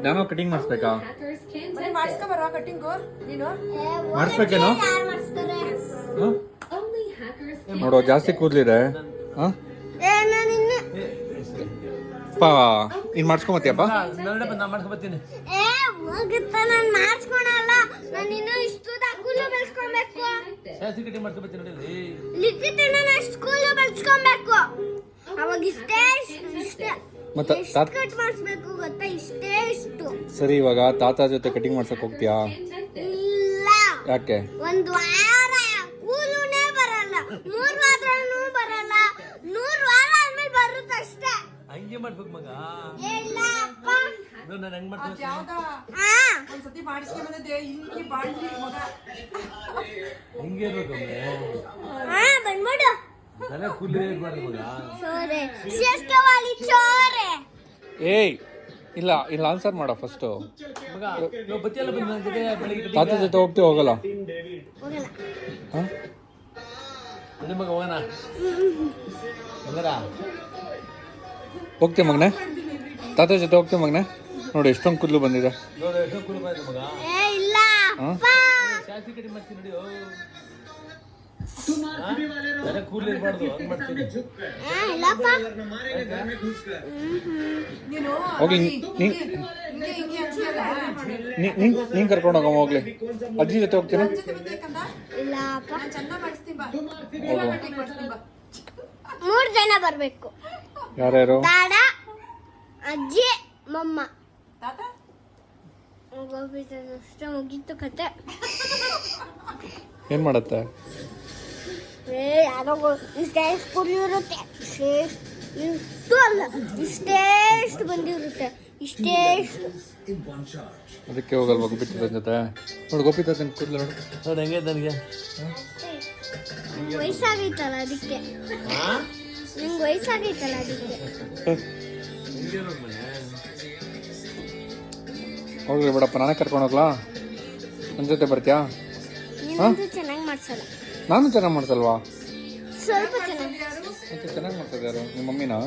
ನಾನು ಕಟಿಂಗ್ ಮಾಡಿಸ್ಬೇಕಾ? ಮಾಡಿಸ್ಕೊಂಬರ ಕಟಿಂಗು ನೀನು ಮಾಡಿಸ್ಬೇಕೇನೋ? ನೋಡುವ ಜಾಸ್ತಿ ಕೂದಲಿದೆ. ಅಪ್ಪ ನೀನ್ ಮಾಡ್ಸ್ಕೊಂಬತ್ತೀಯಪ್ಪ? ನಾ ಮಾಡ್ಸ್ಕೊಬತ್ತೀನಿ. ಮತ್ತೆ ಸರಿ, ಇವಾಗ ತಾತ ಜೊತೆ ಕಟಿಂಗ್ ಮಾಡ್ಸಕ್ ಹೋಗ್ತೀಯಾ? ಯಾಕೆ? ಒಂದು ವಾರ ಕೂಲುನೇ ಬರಲ್ಲ, 3 ವಾರನೂ ಬರಲ್ಲ, 100 ವಾರ ಆದ್ಮೇಲೆ ಬರುತ್ತೆ ಅಷ್ಟೇ. ಹಂಗೆ ಮಾಡ್ಬೇಕು ಮಗ. ಇಲ್ಲ ಅಪ್ಪ, ನಾನು ಹೆಂಗ್ ಮಾಡ್ತೀನಿ? ಒಂದ್ಸತಿ ಮಾಡಿಸ್ಕೊಂಡ್ ಬಂದಿದ್ದೆ ಹಿಂಗೆ ಬಾಂಡ್ಲಿ ಮಗ ಹಿಂಗೆ ಇರ್ಬೇಕು ಬಂದ್ಬಿಡು. ತಲೆ ಕೂದಲೇ ಇರ್ಬಾರ್ದು ಮಗ. ಸೋರೆ ಸಿಎಸ್ಕೆವಾಲಿ ಚೋರೆ. ಏಯ್ ಇಲ್ಲ ಇಲ್ಲ, ಆನ್ಸರ್ ಮಾಡೋ ಫಸ್ಟು. ಮಗ ನಾವು ಬತ್ತಿಯಲ್ಲ ಬಂದು ನನ್ನ ಜೊತೆ ಬೆಳಿಗ್ಗೆ ತಾತ ಜೊತೆ ಹೋಗ್ತೀವಿ ಹೋಗಲ್ಲ? ಹೋಗಲ್ಲ. ಹಾಂ ನನ್ನ ಮಗ ಹೋಗೋಣ ಮಗರ. ಹೋಗ್ತೀವಿ ಮಗನೇ, ತಾತ ಜೊತೆ ಹೋಗ್ತೀವಿ ಮಗನೇ. ನೋಡಿ ಎಷ್ಟೊಂದು ಕೂದಲು ಬಂದಿದೆ. ನೋಡು ಎಷ್ಟು ಕೂದಲು ಬಂದಿದೆ ಮಗ. ಇಲ್ಲ ಅಪ್ಪ, ಶಾಸ್ತಿ ಕಟಿಂಗ್ ಮಾಡ್ತೀನಿ ನೋಡಿ. ತಲೆ ಕೂದಲು ಇರ್ಬಾರ್ದು, ಹಂಗ್ ಮಾಡ್ತೀನಿ. ಇಲ್ಲಪ್ಪ. ನೀನು ಹೋಗಿ ಹಿಂಗೆ ಅಂತೀಯಲ್ಲ ನೀನ್ ಕರ್ಕೊಂಡು ಹೋಗಮ್ಮ ಹೋಗ್ಲಿ. ಅಜ್ಜಿ ಜೊತೆ ಹೋಗ್ತೀನ? ಇಲ್ಲ ಅಪ್ಪ, ಚೆನ್ನಾಗಿ ಮಾಡಿಸ್ತೀನಿ ಬಾ. ಕಟಿಂಗ್ ಮಾಡಿಸ್ತೀನಿ ಬಾ. 3 ಜನ ಬರ್ಬೇಕು. ಯಾರ್ಯಾರು? ದಾಡ, ಅಜ್ಜಿ, ಮಮ್ಮ. ತಾತ ಅಷ್ಟೇ ಮುಗೀತು ಕತೆ. ಏನ್ ಮಾಡತ್ತೆ? ಯಾರೋ ಇಷ್ಟೇ ಕುರಿ ಇರುತ್ತೆ, ಇಷ್ಟು ಅಲ್ಲ, ಇಷ್ಟೇಷ್ಟು ಬಂದಿರುತ್ತೆ, ಇಷ್ಟೇಷ್ಟು. ಅದಕ್ಕೆ ಹೋಗಲ್ವಾ ಗೋಪಿ ತಾತನ ಜೊತೆ? ನೋಡು ಗೋಪಿ ತಾತನ ಕೂದಲು ನೋಡು. ನೋಡಿ ಹೆಂಗೆ ನನಗೆ ವಯಸ್ಸಾಗೈತಲ್ಲ ಅದಕ್ಕೆ, ನಿಂಗೆ ವಯಸ್ಸಾಗೈತಲ್ಲ ಅದಕ್ಕೆ. ಹೆಂಗೆ ಇರ್ಬೇಕು ಮನೆ. ಹೋಗ್ಲಿ ಬಿಡಪ್ಪ, ನಾನೇ ಕರ್ಕೊಂಡು ಹೋಗ್ಲಾ? ನನ್ನ ಜೊತೆ ಬರ್ತೀಯಾ? ನೀನಂತೂ ಚೆನ್ನಾಗಿ ಮಾಡ್ಸಲ್ಲ. ನಾನು ಚೆನ್ನಾಗಿ ಮಾಡ್ಸಲ್ವಾ? ಸ್ವಲ್ಪ ಚೆನ್ನಾಗಿ. ಮತ್ತೆ ಚೆನ್ನಾಗಿ ಮಾಡ್ಸೋದು ಯಾರು? ನಿಮ್ಮ ಮಮ್ಮಿನಾ?